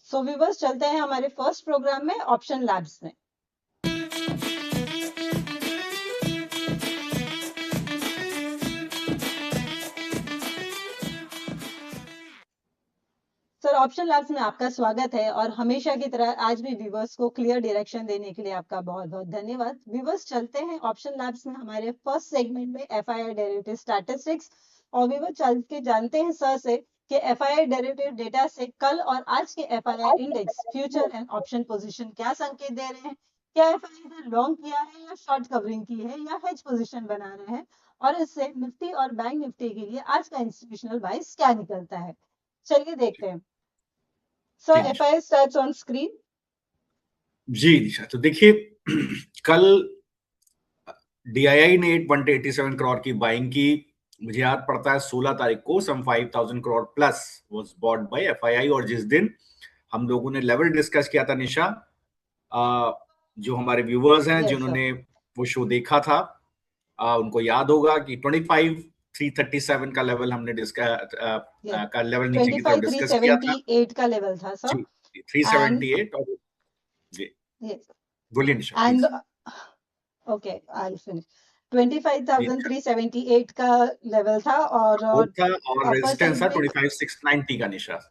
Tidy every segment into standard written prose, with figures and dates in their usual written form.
सो viewers चलते हैं हमारे फर्स्ट प्रोग्राम में ऑप्शन लैब्स में। सर ऑप्शन लैब्स में आपका स्वागत है और हमेशा की तरह आज भी व्यूवर्स को क्लियर डायरेक्शन देने के लिए आपका बहुत बहुत धन्यवाद। व्यूवर्स चलते हैं ऑप्शन लैब्स में हमारे फर्स्ट सेगमेंट में एफआईआई डेरिवेटिव स्टैटिस्टिक्स। और व्यूवर चल के जानते हैं सर से कि एफआईआई डेरिवेटिव डेटा से कल और आज के FII index future and option position क्या संकेत दे रहे हैं। क्या एफआईआई ने लॉन्ग किया है या शॉर्ट कवरिंग की है या हेज पोजीशन बना रहे हैं, और इससे निफ्टी और बैंक निफ्टी के लिए आज का इंस्टीट्यूशनल वाइज क्या निकलता है। चलिए देखते हैं। So ji FI starts on screen. जी निशा, तो देखिए कल डीआईआई ने 187 करोड़ की बाइंग की। मुझे याद पड़ता है 16 तारीख को some 5000 crore plus was bought by FII. और जिस दिन हम लोगों ने लेवल डिस्कस किया था निशा, जो हमारे व्यूअर्स हैं Yes, sir. जिन्होंने वो शो देखा था, उनको याद होगा कि 25,337 का लेवल हमने Yes. का लेवल नीचे की तरफ डिस्कस किया था। 25,378 का लेवल था सर। Ji, And 378। और जी yes. बोलिए निशा And please. okay, I'll finish. जी, 25,378 का लेवल था और सपोर्ट था और अपर रेजिस्टेंस साइड था में 25,690 का निशा। yes,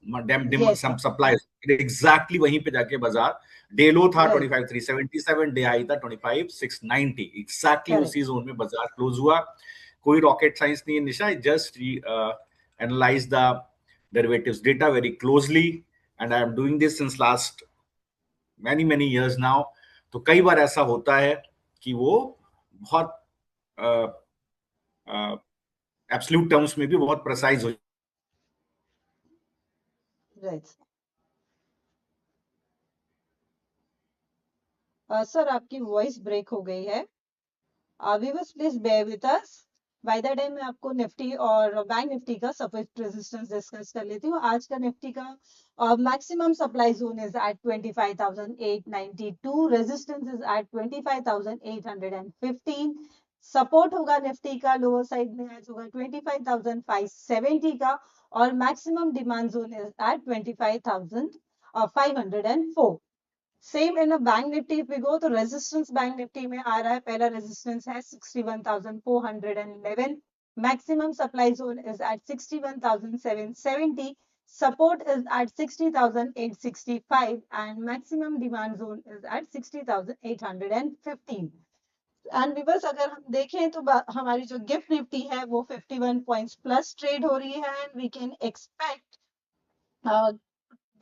sir. सप्लाई एग्जैक्टली वहीं पे जाके बाजार डे लो था Right. 25,377, डे हाई था 25,690। Exactly Correct. उसी जोन में बाजार क्लोज हुआ। कोई रॉकेट साइंस नहीं है Nisha, just analyse the derivatives data very closely and I am doing this since last many years now। तो कई बार ऐसा होता है कि वो बहुत एब्सोल्यूट टर्म्स में भी बहुत प्रिसाइज हो। Right. सर आपकी वॉइस ब्रेक हो गई है। Viewers please bear with us. By the time मैं आपको निफ्टी और बैंक निफ्टी का सपोर्ट रेजिस्टेंस डिस्कस कर लेती हूँ। आज का निफ्टी का maximum supply zone is at 25,892, resistance is at 25,815। Support होगा निफ्टी का लोअर साइड में आज होगा 25,570 का, और maximum demand zone is at 25,504। Same in bank Nifty पे गो तो रेजिस्टेंस बैंक निफ्टी में आ रहा है। पहला रेजिस्टेंस है 61,411, maximum supply zone is at 61,770, support is at 60,865 and maximum demand zone is at 60,815। And viewers अगर हम देखें तो हमारी जो गिफ्ट निफ्टी है वो 51 पॉइंट्स प्लस ट्रेड हो रही है एंड वी कैन एक्सपेक्ट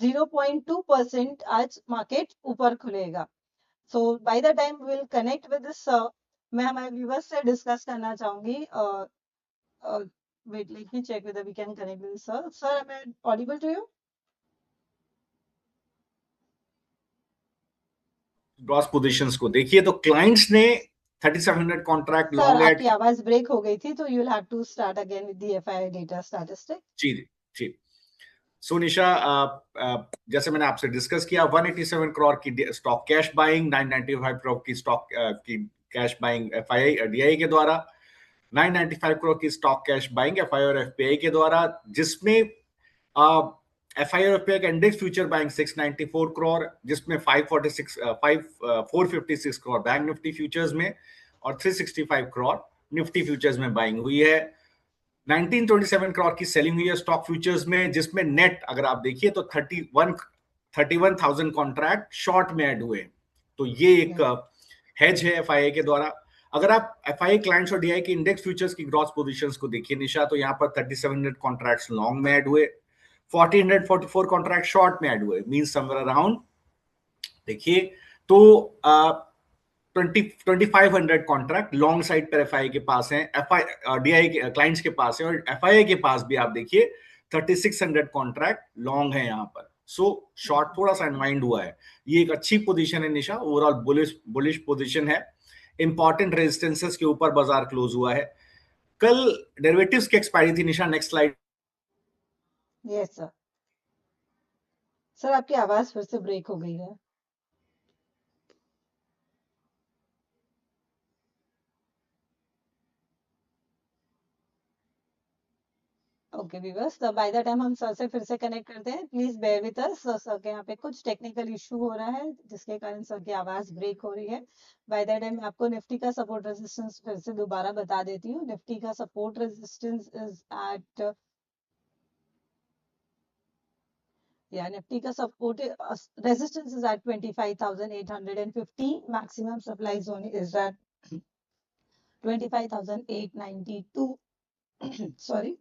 0.2% आज मार्केट ऊपर खुलेगा। So by the time we will connect with this, मैं हमारे व्यूवर्स से डिस्कस करना चाहूंगी। Wait let me check with we can connect with sir. Sir am I audible to you? Gross positions को देखिए तो क्लाइंट्स ने 3700 कॉन्ट्रैक्ट सर लॉन्ग आपकी एट। आवाज ब्रेक हो गई थी तो you will have to start again with the FII data statistic. जी जी। सो निशा, जैसे मैंने आपसे डिस्कस किया 187 करोड़ की स्टॉक कैश बाइंग, 995 करोड़ की स्टॉक की कैश बाइंग एफआईआई डीआई के द्वारा, 995 करोड़ की स्टॉक कैश बाइंग एफआईआई और एफपीआई के द्वारा, जिसमें एफआईआई और एफपीआई का इंडेक्स फ्यूचर बाइंग 694 करोड़, जिसमें 456 करोड़ बैंक निफ्टी फ्यूचर्स में और 365 करोड़ निफ्टी फ्यूचर्स में बाइंग हुई है। 1927 करोड़ की सेलिंग हुई है स्टॉक फ्यूचर्स में, जिसमें नेट अगर आप देखिए तो 31,000 कॉन्ट्रैक्ट शॉर्ट में ऐड हुए। तो ये एक हेज है एफआईआई के द्वारा। अगर आप एफआईआई क्लाइंट्स और डीआई के इंडेक्स फ्यूचर्स की ग्रॉस पोजीशंस को देखिए निशा, तो यहाँ पर 3700 कॉन्ट्रैक्ट्स लॉन्ग में ऐड हुए, 1444 कॉन्ट्रैक्ट शॉर्ट में ऐड हुए, मींस समवेयर अराउंड देखिए तो 2500 कॉन्ट्रैक्ट लॉन्ग साइड पर एफआईआई के पास है, एफआई डीआई के क्लाइंट्स के पास है, और एफआईआई के पास भी आप देखिए 3600 कॉन्ट्रैक्ट लॉन्ग है यहाँ पर। सो शॉर्ट थोड़ा सा अनवाइंड हुआ है। ये एक अच्छी पोजीशन है निशा, ओवरऑल बुलिश पोजीशन है। इंपॉर्टेंट रेजिस्टेंसेस के ऊपर बाजार क्लोज हुआ है। कल डेरिवेटिव्स की एक्सपायरी थी Nisha, next slide. Yes sir. सर आपकी आवाज फिर से ब्रेक हो गई है। ओके ओके व्यूअर्स, तो बाय द टाइम हम सर से फिर से कनेक्ट करते हैं, please bear with us. Sir के यहाँ पे कुछ टेक्निकल इशू हो रहा है जिसके कारण सर की आवाज ब्रेक हो रही है। बाय द टाइम मैं आपको निफ्टी का सपोर्ट रेजिस्टेंस फिर से दोबारा बता देती हूँ। निफ्टी का support resistance is at Nifty का support resistance is at 25,850. Maximum supply zone is at 25,892. Sorry.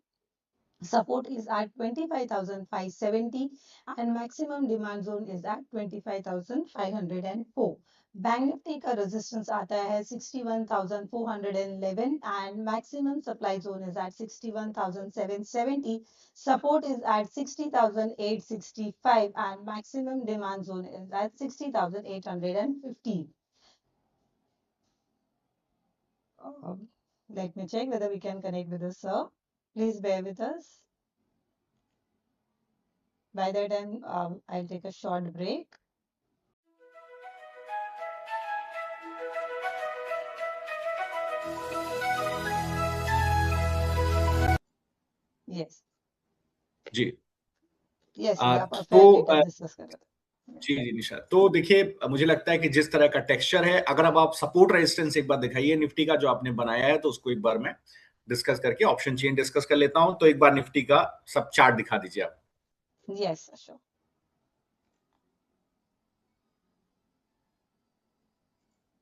Support is at 25,570 and maximum demand zone is at 25,504. Bank Nifty का रेजिस्टेंस आता है 61,411 and maximum supply zone is at 61,770. Support is at 60,865 and maximum demand zone is at 60,815. Let me check whether we can connect with the sir. Please bear with us. By that time, I'll take a short break. Yes. Ji Yes, आप तो discuss कर रहे थे। जी जी निशा, तो देखिए मुझे लगता है कि जिस तरह का टेक्सचर है, अगर अब आप सपोर्ट रेजिस्टेंस एक बार दिखाइए निफ्टी का जो आपने बनाया है, तो उसको एक बार मैं डिस्कस करके ऑप्शन चेन डिस्कस कर लेता हूं। तो एक बार निफ्टी का सब चार्ट दिखा दीजिए आप। Yes sure.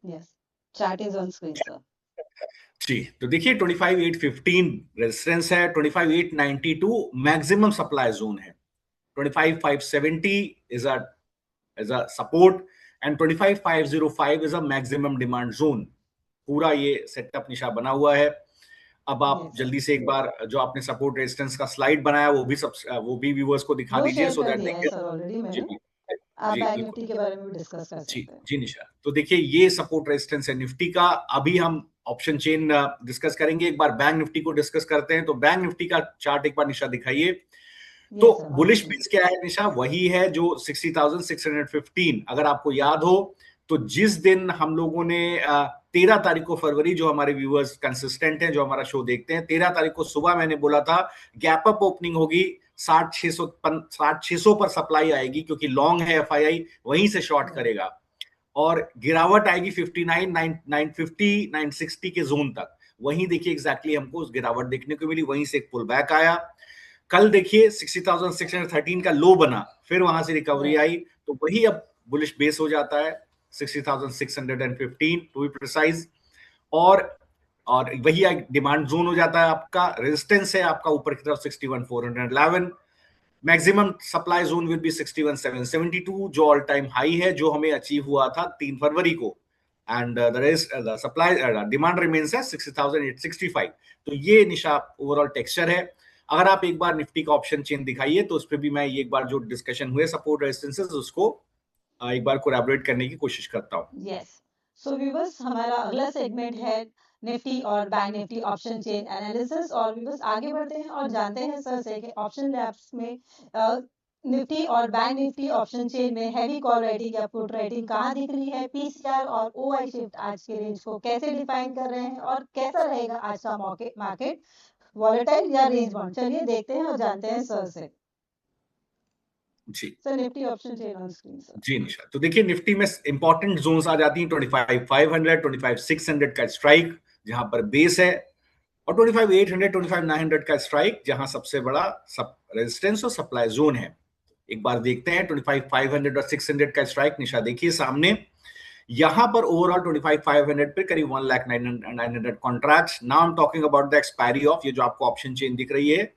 Yes, chart is on screen sir. जी, तो देखिए 25,815 रेजिस्टेंस है, 25,892 मैक्सिमम सप्लाई जोन है, 25,570 is a support and 25,505 is a maximum demand zone. पूरा ये सेटअप निशा बना हुआ है। अब आप जल्दी से एक बार जो आपने सपोर्ट रेजिस्टेंस का स्लाइड बनाया वो भी व्यूअर्स को दिखा दीजिए so that they sir already मैंने जी आप जी बैंक बिल्कुल निफ्टी के बारे में भी डिस्कस कर जी सकते हैं। जी निशा, तो देखिए ये सपोर्ट रेजिस्टेंस है निफ्टी का। अभी हम ऑप्शन चेन डिस्कस करेंगे। एक बार बैंक निफ्टी को डिस्कस करते हैं। तो बैंक निफ्टी का चार्ट एक बार निशा दिखाइए। तो बुलिश बेस क्या है निशा? वही है जो 60,615। अगर आपको याद हो तो जिस दिन हम लोगों ने 13 तारीख को फरवरी, जो हमारे व्यूअर्स कंसिस्टेंट हैं, जो हमारा शो देखते हैं, 13 तारीख को सुबह मैंने बोला था गैप अप ओपनिंग होगी, 60,600 पर सप्लाई आएगी क्योंकि लॉन्ग है एफआईआई, वहीं से शॉर्ट करेगा और गिरावट आएगी 59, 950, 960 के जोन तक। वहीं देखिए एग्जैक्टली हमको उस गिरावट देखने को मिली, वहीं से एक पुल बैक आया। कल देखिए 60,613 का लो बना, फिर वहां से रिकवरी आई, तो वही अब बुलिश बेस हो जाता है 60,615 टू बी प्रिसाइज। और वही डिमांड जोन हो जाता है आपका। रेजिस्टेंस है आपका ऊपर की तरफ 61,411। Maximum supply zone will be 61,772 जो ऑल टाइम हाई है, जो हमें अचीव हुआ था 3 फरवरी को। And the supply demand remains है 60,865। तो ये निशा ओवरऑल टेक्सचर है। अगर आप एक बार निफ्टी का ऑप्शन चेन दिखाइए तो उस पर भी मैं एक बार जो डिस्कशन हुए सपोर्ट रेजिस्टेंसेस उसको एक बार कोलैबोरेट करने की कोशिश करता हूं। यस, सो व्यूअर्स हमारा अगला सेगमेंट है निफ्टी और bank Nifty option chain analysis. और व्यूअर्स आगे बढ़ते हैं और जानते हैं सर से कि ऑप्शन लैब्स में निफ्टी और बैंक निफ्टी ऑप्शन चेन में हैवी कॉल राइटिंग या पुट राइटिंग कहाँ दिख रही है, पीसीआर और ओआई शिफ्ट आज के रेंज को कैसे डिफाइन कर रहे हैं और कैसा रहेगा आज का मार्केट, वॉलेटाइल या रेंज बाउंड। चलिए देखते हैं और जानते हैं सर से। जी sir Nifty option chain on screen sir. जी निशा, तो देखिए निफ्टी में इंपॉर्टेंट जोन्स आ जाती हैं 25,500, 25,600 का स्ट्राइक जहां पर बेस है, और 25,800, 25,900 का स्ट्राइक जहां सबसे बड़ा रेजिस्टेंस और सप्लाई जोन है। एक बार देखते हैं 25,500 और 600 का स्ट्राइक निशा देखिए सामने। यहां पर ओवरऑल 25,500 पे करीब 1,900 contracts. Now I am talking about the expiry of, ये जो आपको ऑप्शन चेन दिख रही है,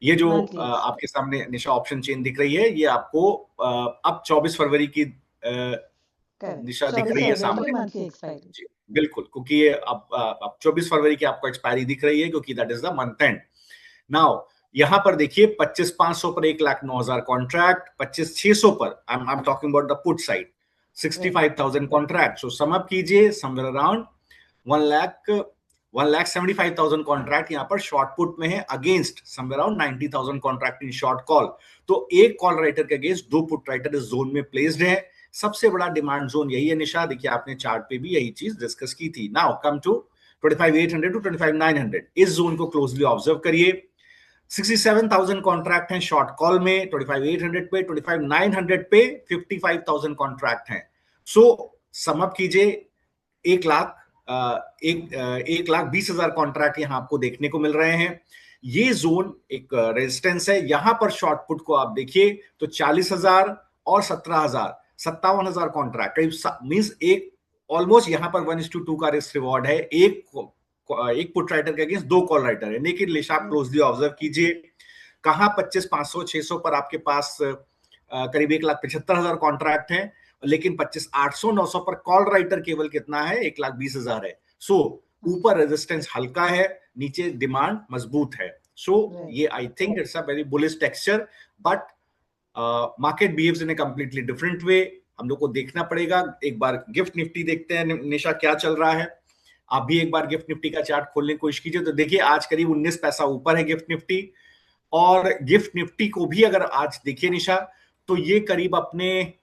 ये जो आपके सामने निशा ऑप्शन चेन दिख रही है, ये आपको अब 24 फरवरी की निशा दिख रही है सामने। बिल्कुल, क्योंकि ये अब 24 फरवरी की आपको एक्सपायरी दिख रही है क्योंकि that is the month and. Now यहां पर देखिए 25,500 पर 1,09,000 कॉन्ट्रैक्ट, 25,600 पर I am talking about the put side 65,000 contract. So sum up कीजिए समवेयर अराउंड 1,75,000 कॉन्ट्रैक्ट यहाँ पर शॉर्ट पुट में है against somewhere around 90,000 contract in short call. तो एक कॉल राइटर के अगेंस्ट 2 पुट राइटर इस जोन में प्लेस्ड है। सबसे बड़ा डिमांड जोन यही है निशा, देखिए आपने चार्ट पे भी यही चीज डिस्कस की थी। नाउ कम टू 25,800 टू 25,900, इस जोन को क्लोजली ऑब्जर्व करिए। 67,000 कॉन्ट्रैक्ट हैं शॉर्ट कॉल में, 25,800 पे, 25,900 पे 55,000 कॉन्ट्रैक्ट हैं। सो समअप कीजिए, 1,20,000 कॉन्ट्रैक्ट यहां आपको देखने को मिल रहे हैं। ये जोन एक रेजिस्टेंस है। यहां पर शॉर्ट पुट को आप देखिए तो 40,000 और 17,000, 57,000 कॉन्ट्रैक्ट करीब मींस एक ऑलमोस्ट यहां पर 1:2 का रिस्क रिवॉर्ड है। एक पुट राइटर के अगेंस्ट 2 कॉल राइटर है। लेकिन लेशा आप क्लोजली ऑब्जर्व कीजिए, कहां 25,500 600 पर आपके पास करीब 1,75,000 कॉन्ट्रैक्ट हैं, लेकिन 25,800 900 पर कॉल राइटर केवल कितना है, 1,20,000 है। सो ऊपर रेजिस्टेंस हल्का है, नीचे डिमांड मजबूत है। सो ये I think it's a very bullish texture, but market behaves in A completely different way. हम लोग को देखना पड़ेगा। एक बार गिफ्ट निफ्टी देखते हैं निशा क्या चल रहा है। आप भी एक बार गिफ्ट निफ्टी का चार्ट खोलने की कोशिश कीजिए तो देखिए आज करीब 19 पैसा ऊपर है गिफ्ट निफ्टी। और गिफ्ट निफ्टी को भी अगर आज देखिए निशा, तो ये करीब अपने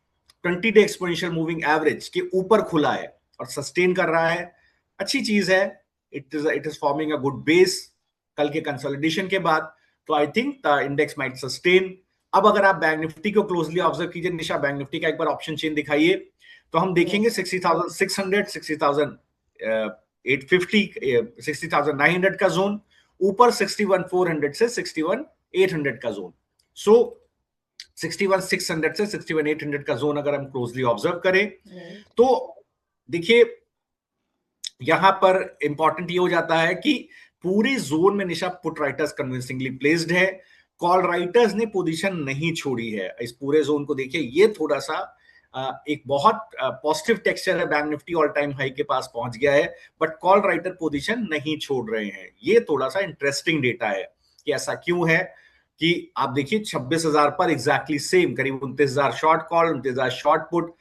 20 डे एक्सपोनेंशियल मूविंग एवरेज के ऊपर खुला है और सस्टेन कर रहा है। अच्छी चीज है। It is forming a good base कल के कंसोलिडेशन के बाद। तो I think the index might sustain. अब अगर आप बैंक निफ्टी को क्लोजली ऑब्जर्व कीजिए निशा, बैंक निफ्टी का एक बार ऑप्शन चेन दिखाइए तो हम देखेंगे 60,600, 60,850, 60,900 का जोन, ऊपर 61,400 से 61,800 का जोन। सो 61,600 से 61,800 का जोन अगर हम क्लोजली ऑब्जर्व करें तो देखिए यहां पर इंपॉर्टेंट ये हो जाता है कि पूरे जोन में निशा पुट राइटर्स कन्विंसिंगली प्लेस्ड है, कॉल राइटर्स ने पोजीशन नहीं छोड़ी है। इस पूरे जोन को देखिए, ये थोड़ा सा एक बहुत पॉजिटिव टेक्सचर है। Bank Nifty all time high के पास पहुंच गया है, बट कॉल राइटर पोजीशन नहीं छोड़ रहे हैं। ये थोड़ा सा इंटरेस्टिंग डेटा है कि ऐसा क्यों है। कि आप देखिए 26,000 पर एग्जैक्टली सेम करीब 29,000 शॉर्ट कॉल, 29,000 शॉर्ट पुट,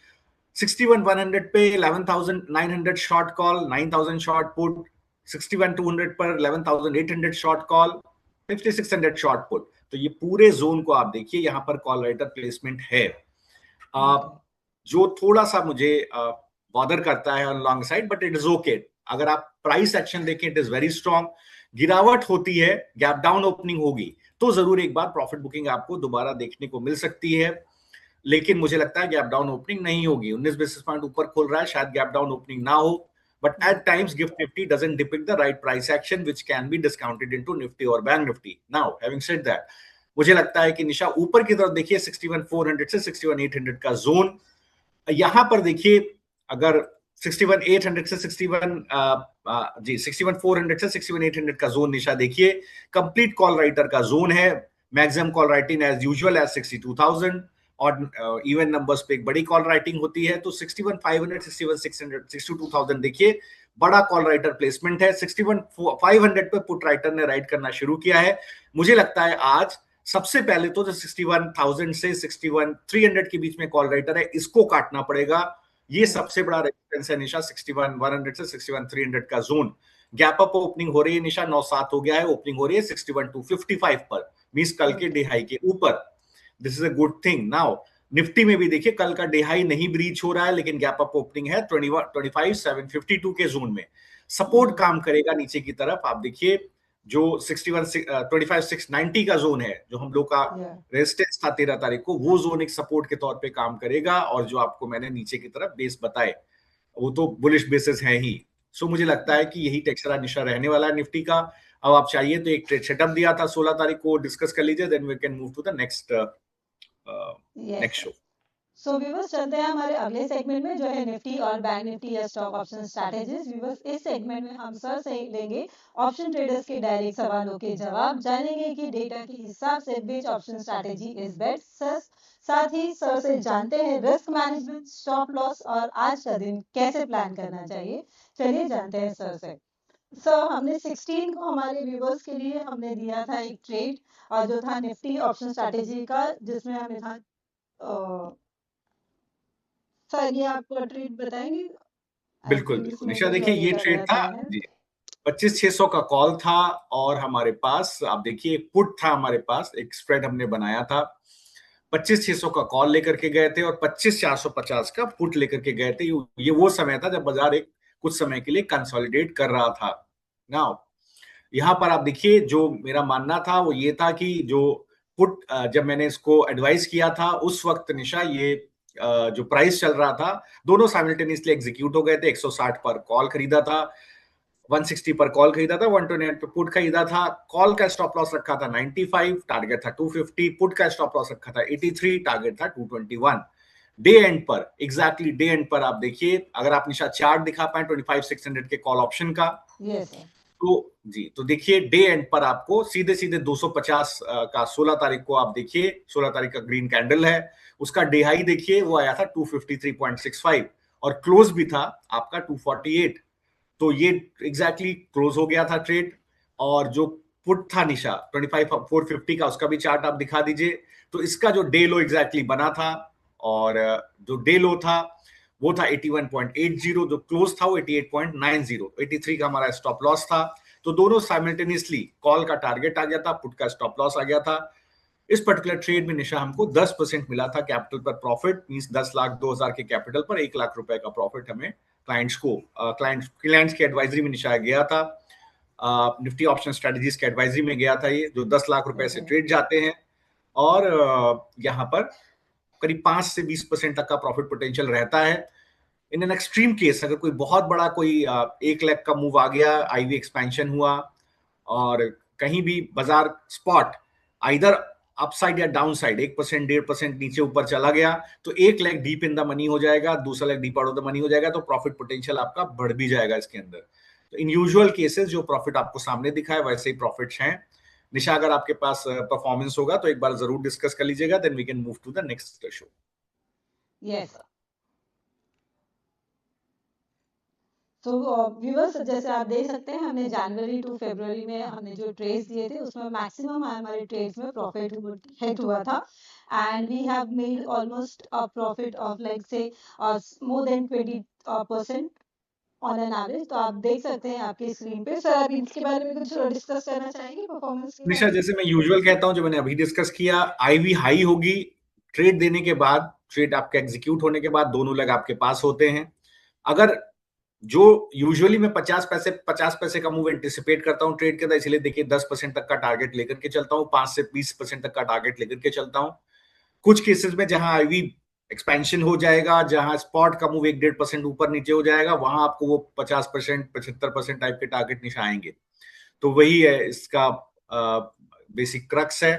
61,100 पे 11,900 शॉर्ट कॉल, 9,000 शॉर्ट पुट, 61,200 पर 11,800 शॉर्ट कॉल, 5,600 शॉर्ट पुट। तो ये पूरे जोन को आप देखिए, यहां पर कॉल राइटर प्लेसमेंट है। जो थोड़ा सा मुझे बॉदर करता है on long side, but it is okay. अगर आप प्राइस एक्शन देखें, इट इज वेरी स्ट्रॉन्ग। गिरावट होती है, गैप डाउन ओपनिंग होगी तो जरूर एक बार प्रॉफिट बुकिंग आपको दोबारा देखने को मिल सकती है। लेकिन मुझे लगता है गैप डाउन ओपनिंग नहीं होगी। 19 बेसिस पॉइंट ऊपर खुल रहा है, शायद गैप डाउन ओपनिंग ना हो, but at times gift Nifty doesn't depict the right price action which can be discounted into Nifty और bank Nifty. Now having said that, मुझे लगता है कि निशा ऊपर की तरफ देखिए 61,400 से 61,800 का जोन। यहां पर देखिए अगर 61,800 से 61,400 से 61,800 का जोन निशा देखिए, कंप्लीट कॉल राइटर का जोन है। Maximum call writing as usual as 62,000 और इवन नंबर्स पे एक बड़ी कॉल राइटिंग होती है। तो 61,500, 61,600, 62,000 देखिए बड़ा कॉल राइटर प्लेसमेंट है। 61,500 पे पुट राइटर ने राइट करना शुरू किया है। मुझे लगता है आज सबसे पहले तो 61,000 से 61,300 के बीच में कॉल राइटर है, इसको काटना पड़ेगा। ये सबसे बड़ा रेजिस्टेंस है निशा, 61,100 से 61,300 का जोन। गैप अप ओपनिंग हो रही है निशा, 9-7 हो गया है, ओपनिंग हो रही है 61,255 पर, मींस कल के डे हाई के ऊपर। This is a good thing. Now Nifty में भी देखिए कल का डे हाई नहीं ब्रीच हो रहा है, लेकिन गैप अप ओपनिंग है 25,752 के जोन में। सपोर्ट काम करेगा नीचे की तरफ। आप देखिए जो 25,690 का जोन है, जो हम लोग का रेजिस्टेंस था 13 तारीख को, वो जोन एक सपोर्ट के तौर पे काम करेगा। और जो आपको मैंने नीचे की तरफ बेस बताए, वो तो बुलिश बेसिस है ही। सो मुझे लगता है कि यही टेक्सचर निशा रहने वाला है निफ्टी का। अब आप चाहिए तो एक ट्रेड सेटअप दिया था 16 तारीख को, डिस्कस कर लीजिए, then we can move to the next show. So viewers चलते हैं हमारे अगले सेगमेंट में, जो है निफ्टी और बैंक निफ्टी या स्टॉक ऑप्शन स्ट्रैटेजीज। व्यूवर्स इस सेगमेंट में हम सर से लेंगे ऑप्शन ट्रेडर्स के डायरेक्ट सवालों के जवाब, जानेंगे कि डेटा के हिसाब से which option strategy is best. साथ ही सर से जानते हैं रिस्क मैनेजमेंट, स्टॉप लॉस और आज का दिन कैसे प्लान करना चाहिए। चलिए जानते हैं सर से। सर हमने 16 को हमारे व्यूवर्स के लिए हमने दिया था एक ट्रेड, और जो था निफ्टी ऑप्शन स्ट्रैटेजी का, जिसमें हमें था सर ये आपको ट्रेड बताएंगे? बिल्कुल बिल्कुल निशा, देखिए ये ट्रेड था जी, 25,600 का कॉल था। और हमारे पास आप देखिए एक पुट था, हमारे पास एक स्प्रेड हमने बनाया था। 25,600 का कॉल लेकर के गए थे और 25,450 का पुट लेकर के गए थे। ये वो समय था जब बाजार एक कुछ समय के लिए कंसोलिडेट कर रहा था। नाउ यहाँ पर आप देखिए, जो मेरा मानना था वो ये था कि जो पुट, जब मैंने इसको एडवाइस किया था उस वक्त निशा, ये जो प्राइस चल रहा था, दोनों साइमल्टेनियसली एग्जीक्यूट हो गए थे। 160 पर कॉल खरीदा था, 160 पर कॉल खरीदा था, 128 पे पुट खरीदा था। कॉल का स्टॉप लॉस रखा था 95, टारगेट था 250, पुट का स्टॉप लॉस रखा था 83, टारगेट था 221। डे एंड पर, एग्जैक्टली डे एंड पर आप देखिए, अगर आप निशा चार्ट दिखा पाए 25,600 के कॉल ऑप्शन का, तो जी, तो देखिए डे एंड पर आपको सीधे सीधे 250 का 16 तारीख को आप देखिए, 16 तारीख का ग्रीन कैंडल है, उसका डे हाई देखिए वो आया था 253.65 और क्लोज भी था आपका 248। तो ये एग्जैक्टली क्लोज हो गया था ट्रेड। और जो पुट था निशा 25,450 का, उसका भी चार्ट आप दिखा दीजिए। तो इसका जो डे लो एग्जैक्टली बना था, और जो डे लो था वो था 81.80, जो क्लोज था वो 88.90, 83 का हमारा स्टॉप लॉस था। तो दोनों साइमल्टेनियसली, कॉल का टारगेट आ गया था, पुट का स्टॉप लॉस आ गया था। इस पर्टिकुलर ट्रेड में निशा हमको 10% मिला था कैपिटल पर प्रॉफिट, मींस 10,02,000 के कैपिटल पर 1 लाख रुपए का प्रॉफिट हमें क्लाइंट्स की एडवाइजरी में निशा गया था। निफ्टी ऑप्शन स्ट्रेटजीज के एडवाइजरी में गया था ये, जो 10 लाख रुपए से ट्रेड जाते हैं। और यहाँ पर करीब 5 से 20% तक का प्रॉफिट पोटेंशियल रहता है। इन एन एक्सट्रीम केस, अगर कोई बहुत बड़ा कोई 1 लाख का मूव आ गया, आईवी एक्सपेंशन हुआ और कहीं भी बाजार स्पॉट आइदर अपसाइड या डाउन साइड 1%, 1.5% नीचे ऊपर चला गया, तो 1 lakh deep in the money हो जाएगा, 2 lakh deep out of the money हो जाएगा, तो प्रॉफिट पोटेंशियल आपका बढ़ भी जाएगा इसके अंदर। तो इन यूजुअल केसेस जो प्रॉफिट आपको सामने दिखा है वैसे ही प्रॉफिट्स हैं। निशा, अगर आपके पास परफॉर्मेंस होगा तो एक बार जरूर डिस्कस कर लीजिएगा, then we can move to the next show. Yes. तो व्यूअर्स, जैसे आप देख सकते हैं, हमने जनवरी टू फरवरी में हमने जो ट्रेड्स दिए थे उसमें मैक्सिमम हमारे ट्रेड्स में प्रॉफिट हिट हुआ था, and we have made almost a profit of like से more than 20% on an average. तो आप देख सकते हैं आपकी स्क्रीन पे। सर, आप इसके बारे में कुछ डिस्कस करना चाहेंगे परफॉर्मेंस के निशा, बारे में? जैसे मैं यूजुअल कहता हूं, जो मैंने अभी डिस्कस किया, आईवी हाई होगी ट्रेड देने के बाद, ट्रेड आपका एग्जीक्यूट होने के बाद दोनों लेग आपके पास होते हैं। अगर जो यूजुअली मैं 50 पैसे का मूव एंटिसिपेट करता हूं ट्रेड के अंदर, इसलिए देखिए 10% तक का टारगेट लेकर के चलता हूं, 5 से 20% तक का टारगेट लेकर के चलता हूं। कुछ केसेस में जहां आईवी एक्सपेंशन हो जाएगा, जहां स्पॉट का मूव 1-1.5% ऊपर नीचे हो जाएगा, वहां आपको वो 50%, 75% टाइप के टारगेट निशा आएंगे। तो वही है इसका बेसिक क्रक्स है।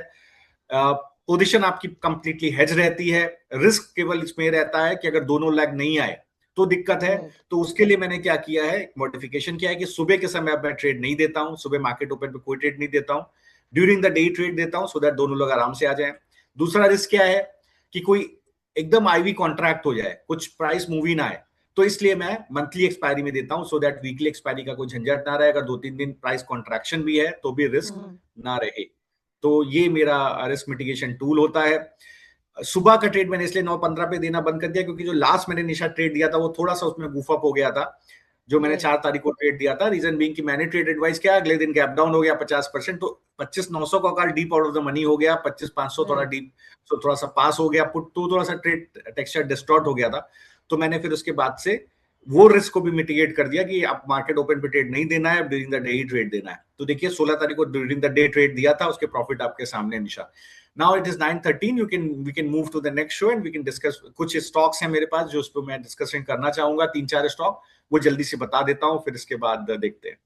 पोजीशन आपकी कंप्लीटली हेज रहती है। रिस्क केवल इसमें रहता है कि अगर दोनों लेग नहीं आए तो दिक्कत है। तो उसके लिए मैंने क्या किया है, मॉडिफिकेशन किया है कि सुबह के समय अब मैं ट्रेड नहीं देता हूं, सुबह मार्केट ओपन पे कोई ट्रेड नहीं देता हूं, ड्यूरिंग द डे ट्रेड देता हूं, सो दैट दोनों लोग आराम से आ जाएं। दूसरा रिस्क क्या है कि कोई एकदम आईवी कॉन्ट्रैक्ट हो जाए, कुछ प्राइस मूव ही ना आए, तो इसलिए मैं मंथली एक्सपायरी में देता हूं, सो दैट वीकली एक्सपायरी का कोई झंझट ना रहे। अगर 2-3 दिन प्राइस कॉन्ट्रैक्शन भी है तो भी रिस्क ना रहे। तो ये मेरा रिस्क मिटिगेशन टूल होता है। सुबह का ट्रेड मैंने इसलिए 9:15 पे देना बंद कर दिया, क्योंकि जो लास्ट मैंने निशा ट्रेड दिया था वो थोड़ा सा उसमें गुफ अप हो गया था, जो मैंने 4 तारीख को ट्रेड दिया था। रीजन बीइंग कि मैंने ट्रेड एडवाइस किया, अगले दिन गैप डाउन हो गया 50%, तो 25,900 का call deep out of the money हो गया, 25,500 थोड़ा डीप, तो थोड़ा सा पास हो गया पुट, तो थोड़ा सा ट्रेड टेक्सचर डिस्टॉर्ट हो गया था। तो मैंने फिर उसके बाद से वो रिस्क को भी मिटिगेट कर दिया कि आप मार्केट ओपन पे ट्रेड नहीं देना है, during the day he trade देना है। तो देखिए 16 तारीख को ड्यूरिंग द डे ट्रेड दिया था, उसके प्रॉफिट आपके सामने निशा। Now it is 9:13, we can move to the next show and we can discuss। कुछ स्टॉक्स हैं मेरे पास जो उस पर मैं डिस्कशन करना चाहूंगा, 3-4 स्टॉक, वो जल्दी से बता देता हूं, फिर इसके बाद देखते हैं।